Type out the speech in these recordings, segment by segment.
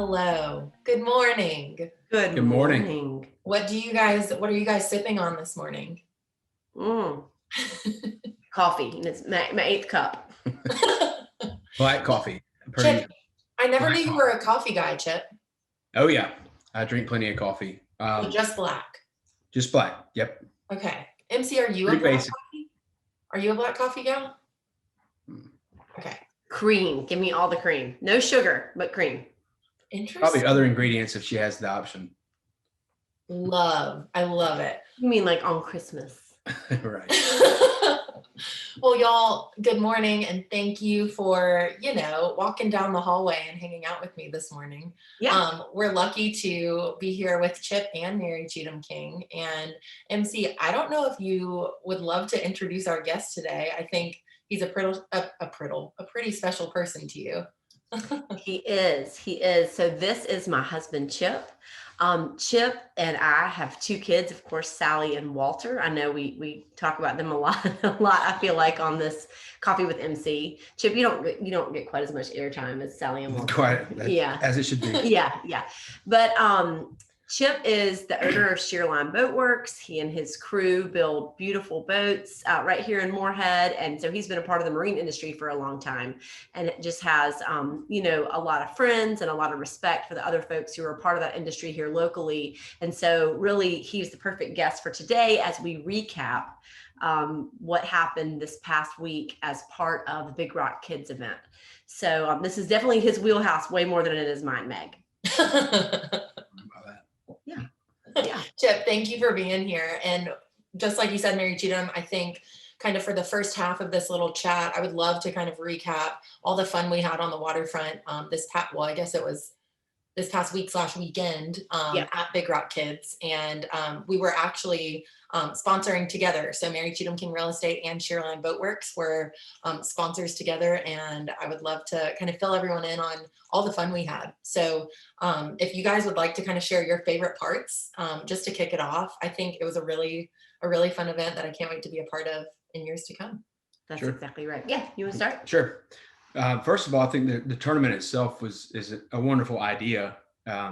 Hello. Good morning. Good Good morning. morning. What are you guys sipping on this morning? Mm, coffee, and it's my eighth cup. Black coffee. Chip, I never knew Black you coffee. were a coffee guy, Chip. Oh yeah, I drink plenty of coffee. So just black. Just black. Yep. Okay. MC, are you a Pretty black basic. coffee? Are you a black coffee gal? Mm. Okay. Cream. Give me all the cream. No sugar, but cream. Interesting. Probably other ingredients if she has the option. I love it. You mean like on Christmas? Right. Well, y'all, good morning, and thank you for, walking down the hallway and hanging out with me this morning. Yeah. We're lucky to be here with Chip and Mary Cheatham King. And MC, I don't know if you would love to introduce our guest today. I think he's a pretty special person to you. He is. So this is my husband, Chip. Chip and I have two kids, of course, Sally and Walter. I know we talk about them a lot. I feel like on this Coffee with MC. Chip, you don't get quite as much airtime as Sally and Walter. Quite. Yeah. As it should be. Yeah. But Chip is the owner of Shearline Boatworks. He and his crew build beautiful boats right here in Moorhead. And so he's been a part of the marine industry for a long time. And it just has, a lot of friends and a lot of respect for the other folks who are a part of that industry here locally. And so really, he's the perfect guest for today as we recap what happened this past week as part of the Big Rock Kids event. So this is definitely his wheelhouse way more than it is mine, Meg. Yeah. Chip, thank you for being here. And just like you said, Mary Cheatham, I think kind of for the first half of this little chat, I would love to kind of recap all the fun we had on the waterfront this past week/weekend at Big Rock Kids. And we were actually sponsoring together. So Mary Cheatham King Real Estate and Shearline Boatworks were sponsors together. And I would love to kind of fill everyone in on all the fun we had. So if you guys would like to kind of share your favorite parts, just to kick it off, I think it was a really fun event that I can't wait to be a part of in years to come. That's exactly right. Yeah. You want to start? Sure. First of all, I think the tournament itself is a wonderful idea,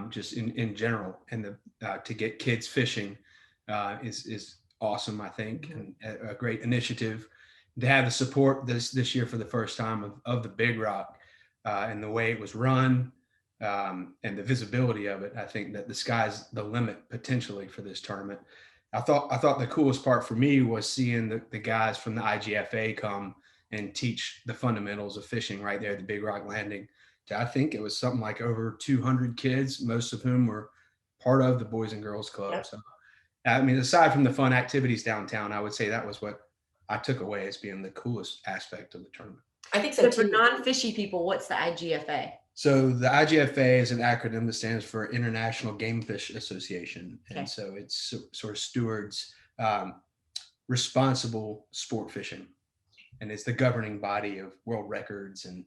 just in general, and to get kids fishing is awesome, I think, and a great initiative. To have the support this year for the first time of the Big Rock and the way it was run and the visibility of it, I think that the sky's the limit potentially for this tournament. I thought the coolest part for me was seeing the guys from the IGFA come and teach the fundamentals of fishing right there at the Big Rock Landing. I think it was something like over 200 kids, most of whom were part of the Boys and Girls Club. Yep. So, I mean, aside from the fun activities downtown, I would say that was what I took away as being the coolest aspect of the tournament. I think so too. For non-fishy people, what's the IGFA? So the IGFA is an acronym that stands for International Game Fish Association. Okay. And so it's sort of stewards responsible sport fishing. And it's the governing body of world records. And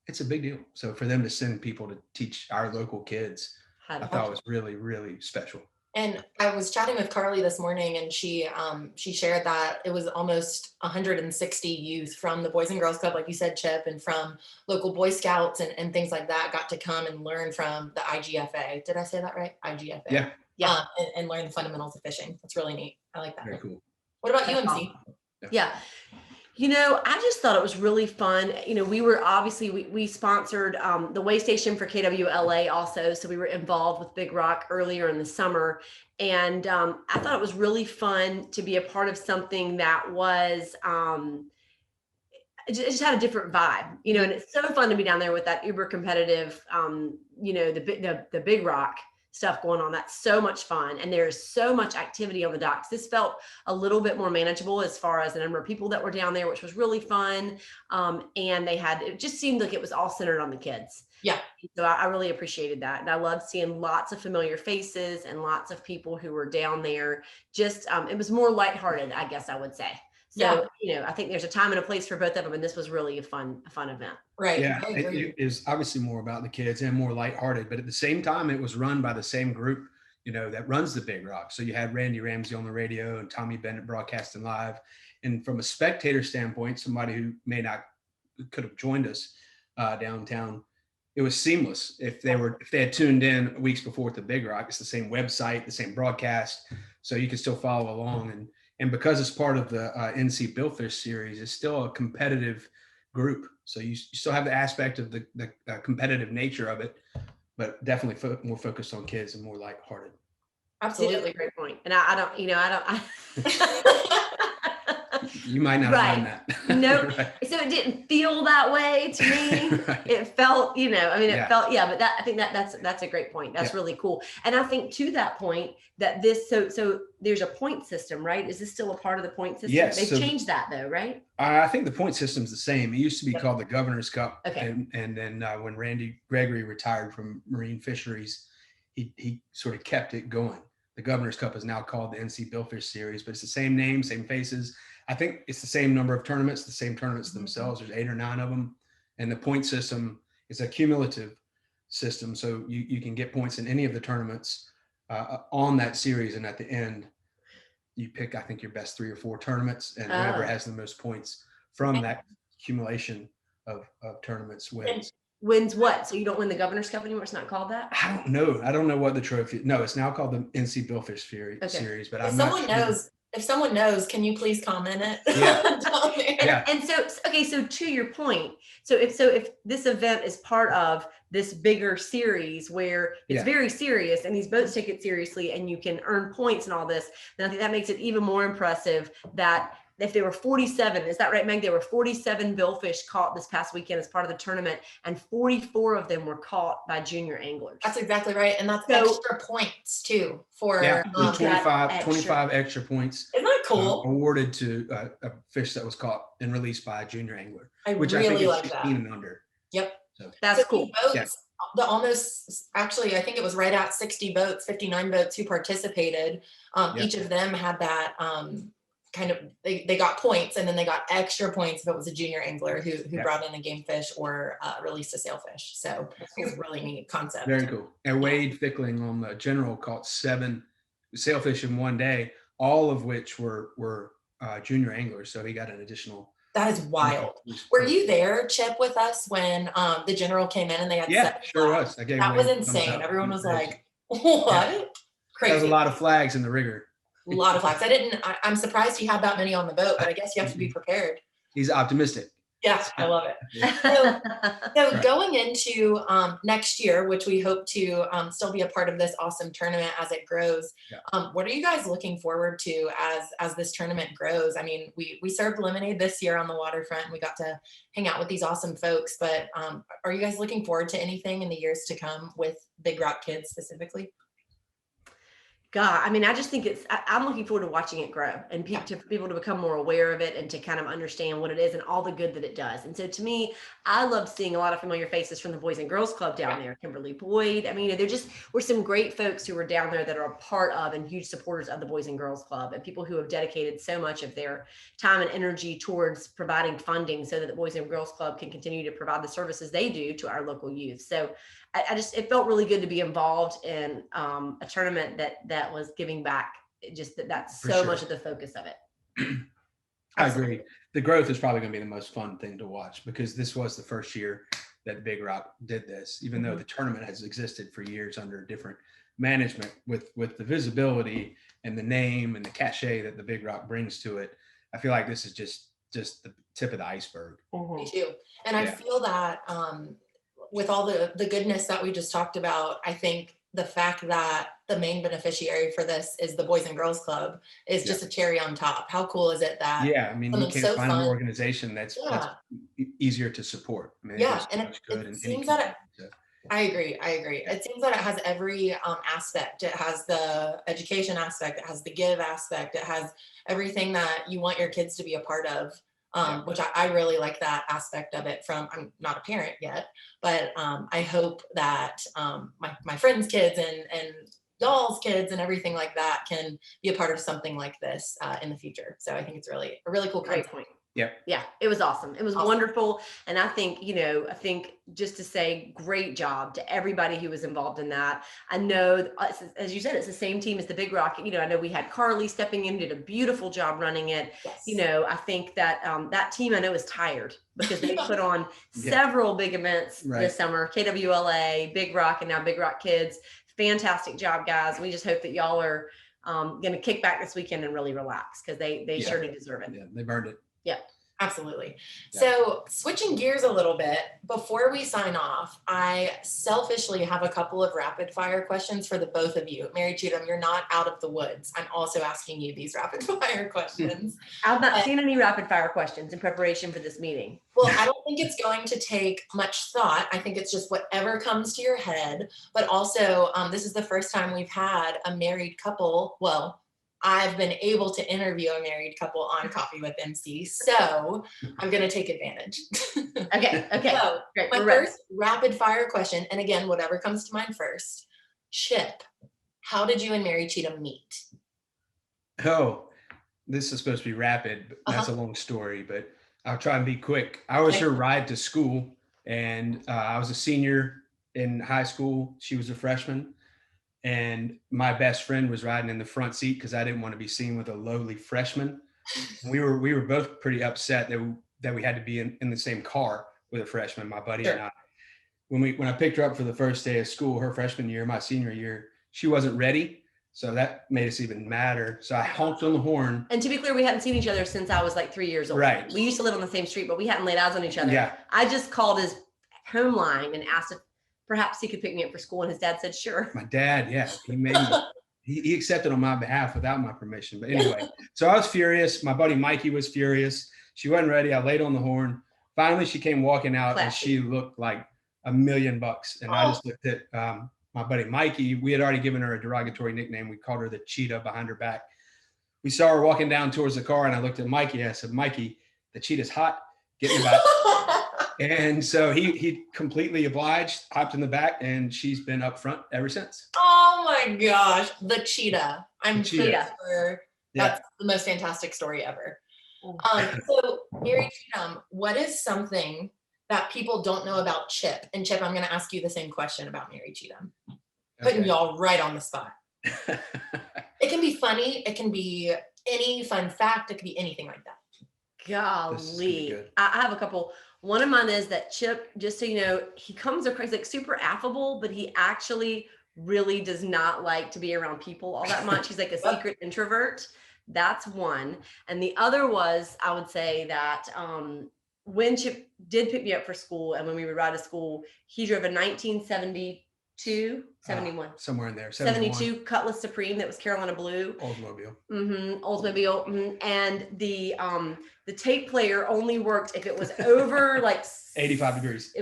it's a big deal. So for them to send people to teach our local kids, I thought it was really, really special. And I was chatting with Carly this morning, and she shared that it was almost 160 youth from the Boys and Girls Club, like you said, Chip, and from local Boy Scouts and things like that got to come and learn from the IGFA. Did I say that right? IGFA. Yeah. And learn the fundamentals of fishing. That's really neat. I like that. Very cool. What about you, MC? Yeah. I just thought it was really fun. We were obviously, we sponsored the way station for KWLA also. So we were involved with Big Rock earlier in the summer. And I thought it was really fun to be a part of something that was, it just had a different vibe, and it's so fun to be down there with that uber competitive, the Big Rock stuff going on. That's so much fun. And there's so much activity on the docks. This felt a little bit more manageable as far as the number of people that were down there, which was really fun. And it just seemed like it was all centered on the kids. Yeah. So I really appreciated that. And I loved seeing lots of familiar faces and lots of people who were down there. Just, it was more lighthearted, I guess I would say. So, I think there's a time and a place for both of them. And this was really a fun event. Right. Yeah. It is obviously more about the kids and more lighthearted, but at the same time, it was run by the same group, that runs the Big Rock. So you had Randy Ramsey on the radio and Tommy Bennett broadcasting live. And from a spectator standpoint, somebody who could have joined us downtown, it was seamless. If they had tuned in weeks before with the Big Rock, it's the same website, the same broadcast, so you can still follow along. And because it's part of the NC Billfish series, it's still a competitive group. So you still have the aspect of the competitive nature of it, but definitely more focused on kids and more lighthearted. Absolutely. Great point. And I don't, You might not right. find that. No, Right. So it didn't feel that way to me. Right. It felt, it Yeah. felt, but I think that's a great point. That's really cool. And I think to that point that so there's a point system, right? Is this still a part of the point system? Yes. They've changed that though, right? I think the point system's the same. It used to be called the Governor's Cup. Okay. And then when Randy Gregory retired from Marine Fisheries, he sort of kept it going. The Governor's Cup is now called the NC Billfish Series, but it's the same name, same faces. I think it's the same number of tournaments, the same tournaments themselves. There's 8 or 9 of them. And the point system is a cumulative system. So you can get points in any of the tournaments on that series. And at the end, you pick, I think, your best 3 or 4 tournaments, and whoever has the most points from that accumulation of tournaments wins. Wins what? So you don't win the Governor's Cup anymore? It's not called that? I don't know. I don't know what the trophy. No, it's now called the NC Billfish series. But if someone knows, can you please comment it? Yeah. And so to your point, so if this event is part of this bigger series where it's very serious and these boats take it seriously and you can earn points and all this, then I think that makes it even more impressive that if there were 47, is that right, Meg? There were 47 billfish caught this past weekend as part of the tournament, and 44 of them were caught by junior anglers. That's exactly right. And that's extra points too for 25 extra points. Isn't that cool? Awarded to a fish that was caught and released by a junior angler, which I think is 16 and under. Yep. So that's cool. Boats, actually, I think it was right at 60 boats, 59 boats who participated. Each of them had that kind of, they got points, and then they got extra points if it was a junior angler who brought in a game fish or released a sailfish. So it's a really neat concept. Very cool. And Wade Fickling on the general caught 7 sailfish in one day, all of which were junior anglers. So he got an additional. That is wild. Were you there, Chip, with us when the general came in and they had sure was. That was insane. Everyone was like, what? Crazy. There's a lot of flags in the rigger. A lot of flags. I'm surprised he had that many on the boat, but I guess you have to be prepared. He's optimistic. Yeah, I love it. So going into next year, which we hope to still be a part of this awesome tournament as it grows, what are you guys looking forward to as this tournament grows? I mean, we served lemonade this year on the waterfront, and we got to hang out with these awesome folks, but are you guys looking forward to anything in the years to come with Big Rock Kids specifically? God, I mean, I just think I'm looking forward to watching it grow and for people to become more aware of it and to kind of understand what it is and all the good that it does. And so to me, I love seeing a lot of familiar faces from the Boys and Girls Club down there. Kimberly Boyd. I mean, we're some great folks who are down there that are a part of and huge supporters of the Boys and Girls Club, and people who have dedicated so much of their time and energy towards providing funding so that the Boys and Girls Club can continue to provide the services they do to our local youth. So it felt really good to be involved in a tournament that was giving back. That's so much of the focus of it. I agree. The growth is probably going to be the most fun thing to watch, because this was the first year that Big Rock did this, even though the tournament has existed for years under different management. With the visibility and the name and the cachet that the Big Rock brings to it, I feel like this is just the tip of the iceberg. Me too. And I feel that with all the goodness that we just talked about, I think the fact that the main beneficiary for this is the Boys and Girls Club is just a cherry on top. How cool is it that? Yeah, I mean, you can't find an organization that's easier to support. I mean, and it seems that I agree. It seems that it has every aspect. It has the education aspect. It has the give aspect. It has everything that you want your kids to be a part of. Which I really like that aspect of it. I'm not a parent yet, but I hope that my friends' kids and y'all's kids and everything like that can be a part of something like this in the future. So I think it's a really cool concept. Great point. Yep. Yeah, it was awesome. It was Awesome. wonderful. And I think, I think just to say great job to everybody who was involved in that. I know, as you said, it's the same team as the Big Rock. I know we had Carly stepping in, did a beautiful job running it. Yes. I think that that team I know is tired because they put on Yeah. several big events Right. this summer, KWLA, Big Rock, and now Big Rock Kids. Fantastic job, guys. We just hope that y'all are going to kick back this weekend and really relax because they Yeah. surely deserve it. Yeah, they've earned it. Yeah. Absolutely. Yeah. So switching gears a little bit, before we sign off, I selfishly have a couple of rapid fire questions for the both of you. Mary Cheatham, you're not out of the woods. I'm also asking you these rapid fire questions. I've not seen any rapid fire questions in preparation for this meeting. Well, I don't think it's going to take much thought. I think it's just whatever comes to your head. But also, this is the first time we've had a married couple. Well, I've been able to interview a married couple on Coffee with MC, so I'm going to take advantage. Okay. So, Great. my We're ready. first rapid fire question, and again, whatever comes to mind first. Chip, how did you and Mary Cheatham meet? Oh, this is supposed to be rapid, but that's a long story, but I'll try and be quick. I was her ride to school, and I was a senior in high school. She was a freshman. And my best friend was riding in the front seat because I didn't want to be seen with a lowly freshman. We were both pretty upset that we had to be in the same car with a freshman, my buddy and I. When I picked her up for the first day of school, her freshman year, my senior year, she wasn't ready. So that made us even madder. So I honked on the horn. And to be clear, we hadn't seen each other since I was like 3 years old. Right. We used to live on the same street, but we hadn't laid eyes on each other. Yeah. I just called his home line and asked if perhaps he could pick me up for school, and his dad said, sure. My dad, yeah, he made me, he accepted on my behalf without my permission. But anyway, so I was furious. My buddy Mikey was furious. She wasn't ready. I laid on the horn. Finally, she came walking out and she looked like $1 million. And I just looked at my buddy Mikey. We had already given her a derogatory nickname. We called her the cheetah behind her back. We saw her walking down towards the car, and I looked at Mikey. I said, Mikey, the cheetah's hot. Get in the back. And so he completely obliged, hopped in the back, and she's been up front ever since. Oh my gosh, the cheetah. I'm cheetah. sure that's the most fantastic story ever. So Mary Cheatham, what is something that people don't know about Chip? And Chip, I'm going to ask you the same question about Mary Cheatham. Putting y'all right on the spot. It can be funny. It can be any fun fact. It could be anything like that. Golly. I have a couple. One of mine is that Chip, just so you know, he comes across like super affable, but he actually really does not like to be around people all that much. He's like a secret introvert. That's one. And the other was, I would say that when Chip did pick me up for school and when we would ride to school, he drove a 1972, 71. Somewhere in there. 72 Cutlass Supreme that was Carolina blue. Oldsmobile. Oldsmobile. And the tape player only worked if it was over like 85 degrees.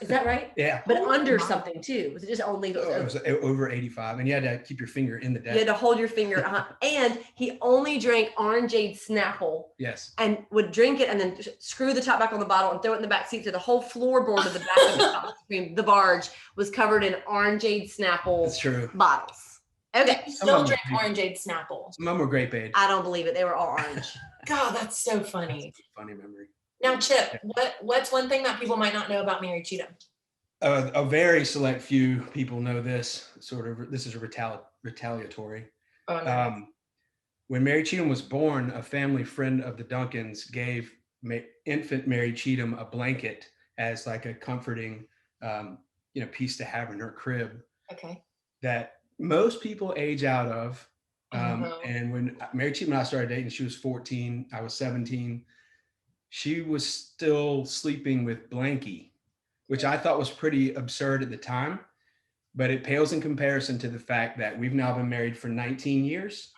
Is that right? Yeah. But under something too. Was it just only? It was over 85, and you had to keep your finger in the deck. You had to hold your finger. And he only drank orangeade Snapple. Yes. And would drink it and then screw the top back on the bottle and throw it in the back seat. So the whole floorboard of the back of the barge was covered in orangeade Snapple. That's true. Bottles. Okay. You still drink orangeade Snapple. Some of them were grape age. I don't believe it. They were all orange. God, that's so funny. That's a funny memory. Now, Chip, what's one thing that people might not know about Mary Cheatham? A very select few people know this. This is retaliatory. Oh, no. When Mary Cheatham was born, a family friend of the Duncans gave infant Mary Cheatham a blanket as like a comforting, piece to have in her crib. Okay. That most people age out of. And when Mary Cheatham and I started dating, she was 14, I was 17. She was still sleeping with Blanky, which I thought was pretty absurd at the time, but it pales in comparison to the fact that we've now been married for 19 years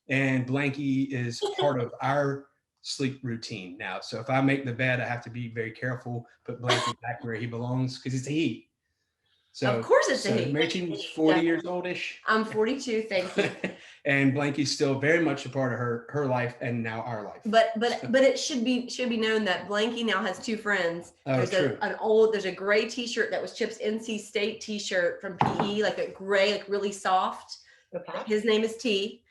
and Blanky is part of our sleep routine now. So if I make the bed, I have to be very careful, put Blanky back where he belongs because it's a he. So of course it's a he. Mary Cheatham's 40 years oldish. I'm 42, thank you. And Blanky's still very much a part of her life and now our life. But it should be known that Blanky now has two friends. There's there's a gray t-shirt that was Chip's NC State t-shirt from PE, like a gray, like really soft. Okay. His name is T.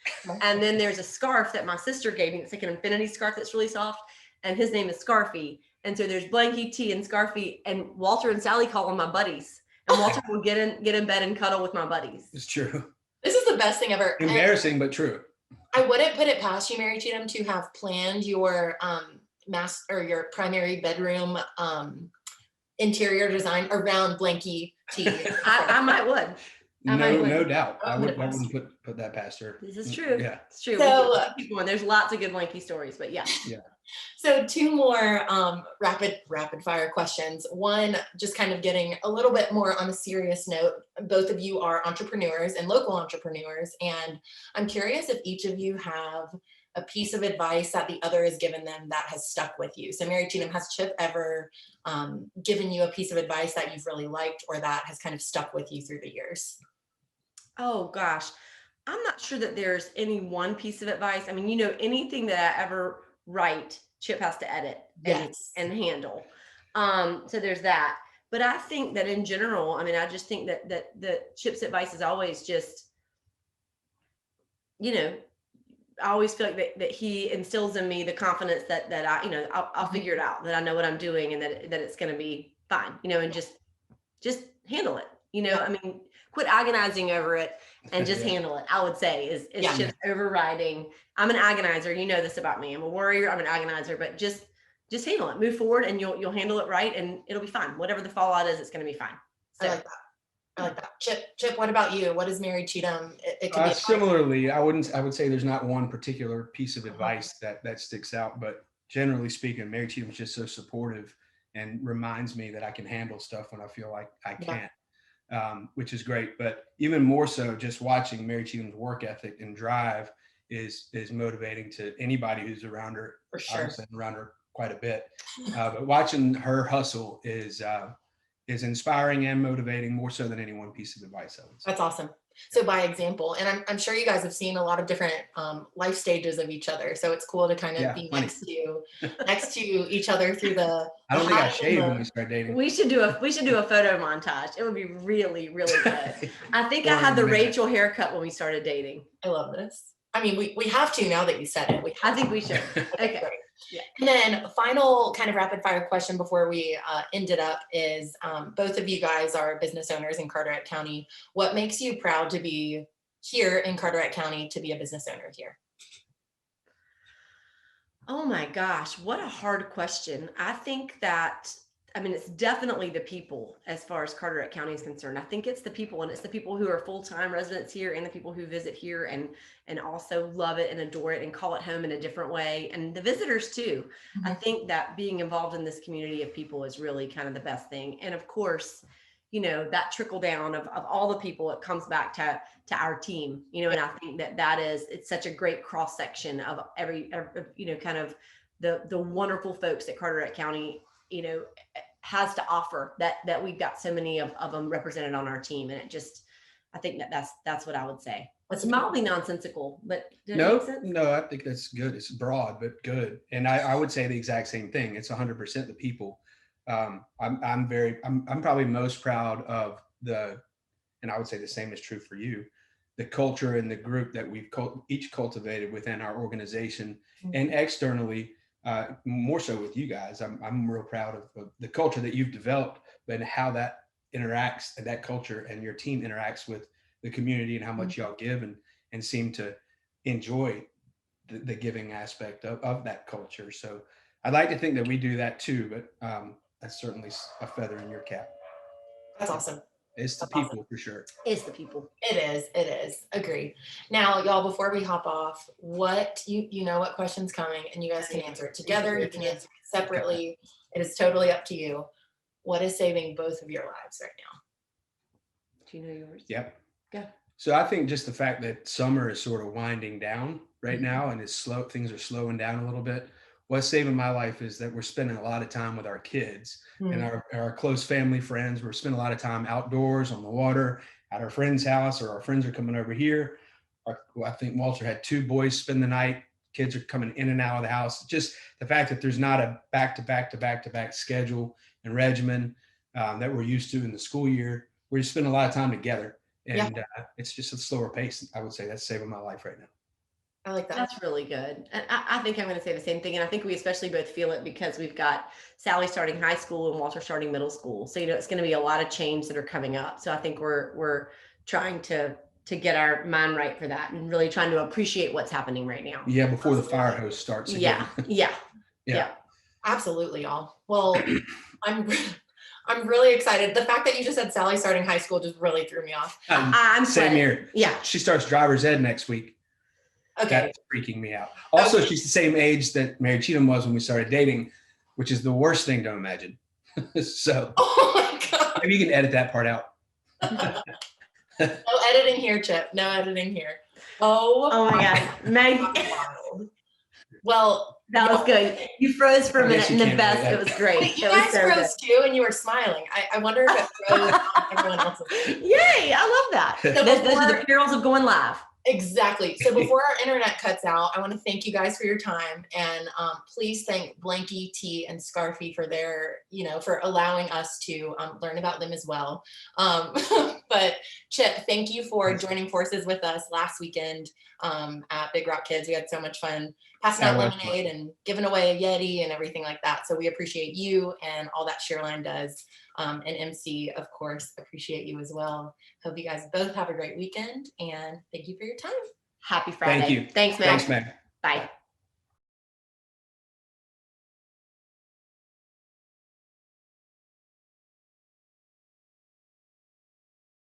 And then there's a scarf that my sister gave me. It's like an infinity scarf that's really soft. and his name is Scarfy. And so there's Blanky, T, and Scarfy, and Walter and Sally call them my buddies. And Walter will get in bed and cuddle with my buddies. It's true. This is the best thing ever. Embarrassing, but true. I wouldn't put it past you, Mary Cheatham, to have planned your your primary bedroom interior design around Blanky T. I might would. No doubt. I wouldn't put that past her. This is true. Yeah. It's true. So, keep going. There's lots of good Blanky stories, but yeah. Yeah. So 2 more rapid fire questions. One, just kind of getting a little bit more on a serious note. Both of you are entrepreneurs and local entrepreneurs, and I'm curious if each of you have a piece of advice that the other has given them that has stuck with you. So Mary Cheatham, has Chip ever given you a piece of advice that you've really liked or that has kind of stuck with you through the years? Oh gosh, I'm not sure that there's any one piece of advice. I mean, anything that I ever write, Chip has to edit and handle. So there's that. But I think that in general, I mean, I just think that Chip's advice is always just, I always feel like that he instills in me the confidence that I'll figure it out, that I know what I'm doing, and that it's going to be fine, and just handle it. I mean, quit agonizing over it and just handle it. I would say is Chip's overriding. I'm an agonizer. You know this about me. I'm a worrier. I'm an agonizer, but just handle it, move forward, and you'll handle it right, and it'll be fine. Whatever the fallout is, it's going to be fine. So. I like that. Chip, what about you? What is Mary Cheatham? It could be similarly, I would say there's not one particular piece of advice that sticks out, but generally speaking, Mary Cheatham's just so supportive and reminds me that I can handle stuff when I feel like I can't, which is great. But even more so, just watching Mary Cheatham's work ethic and drive is motivating to anybody who's around her. For sure. I've been around her quite a bit, but watching her hustle is inspiring and motivating, more so than any one piece of advice, I would say. That's awesome. So by example, and I'm sure you guys have seen a lot of different life stages of each other. So it's cool to kind of be next to each other through the. I don't think I shaved when we started dating. We should do a photo montage. It would be really, really good. I think I had the Rachel haircut when we started dating. I love this. I mean, we have to, now that you said it. I think we should. Okay. Great. Yeah. And then final kind of rapid fire question before we end it up is both of you guys are business owners in Carteret County. What makes you proud to be here in Carteret County, to be a business owner here? Oh my gosh, what a hard question. I think that, I mean, it's definitely the people as far as Carteret County is concerned. I think it's the people, and it's the people who are full-time residents here and the people who visit here and also love it and adore it and call it home in a different way. And the visitors too. Mm-hmm. I think that being involved in this community of people is really kind of the best thing. And of course, that trickle down of all the people, it comes back to our team, and I think it's such a great cross section of every kind of the wonderful folks that Carteret County, has to offer, that we've got so many of them represented on our team. And I think that's what I would say. It's mildly nonsensical, but no, I think that's good. It's broad, but good. And I would say the exact same thing. It's 100% the people. I'm probably most proud of and I would say the same is true for you, the culture and the group that we've each cultivated within our organization, mm-hmm. and externally, more so with you guys. I'm real proud of the culture that you've developed, but how that interacts, that culture and your team interacts with the community, and how much y'all give and seem to enjoy the giving aspect of that culture. So I'd like to think that we do that too, but that's certainly a feather in your cap. That's awesome. It's the people, for sure. It's the people. It is. Agree. Now, y'all, before we hop off, what you know what question's coming, and you guys can answer it together. You can answer it separately. It is totally up to you. What is saving both of your lives right now? Do you know yours? Yep. Go. So I think just the fact that summer is sort of winding down right now, and it's slow, things are slowing down a little bit. What's saving my life is that we're spending a lot of time with our kids and our close family friends. We're spending a lot of time outdoors on the water at our friend's house, or our friends are coming over here. I think Walter had 2 boys spend the night. Kids are coming in and out of the house. Just the fact that there's not a back-to-back schedule and regimen that we're used to in the school year. We're just spending a lot of time together, and it's just a slower pace. I would say that's saving my life right now. I like that. That's really good. And I think I'm going to say the same thing. And I think we especially both feel it because we've got Sally starting high school and Walter starting middle school. So, it's going to be a lot of change that are coming up. So I think we're trying to get our mind right for that and really trying to appreciate what's happening right now. Yeah, before the fire hose starts again. Yeah. Absolutely, y'all. Well, I'm really excited. The fact that you just said Sally starting high school just really threw me off. I'm Same sweating. here. Yeah. She starts driver's ed next week. Okay. That's freaking me out. Also, Okay. she's the same age that Mary Cheatham was when we started dating, which is the worst thing to imagine. So Oh my God. maybe you can edit that part out. No editing here, Chip. No editing here. Oh my God. Maggie. Wild. Well, That was good. You froze for a I guess minute you and the can't best. really It was great. wait, you It was guys so froze too, and you were smiling. I wonder if it froze on everyone else's. Yay. I love that. So Those are the perils of going live. Exactly. So before our internet cuts out, I want to thank you guys for your time, and please thank Blanky, T, and Scarfy for their, for allowing us to learn about them as well. But Chip, thank you for joining forces with us last weekend at Big Rock Kids. We had so much fun passing out lemonade and giving away a Yeti and everything like that. So we appreciate you and all that Shearline does. And MC, of course, appreciate you as well. Hope you guys both have a great weekend, and thank you for your time. Happy Friday. Thank you. Thanks, Meg. Thanks, Meg. Bye.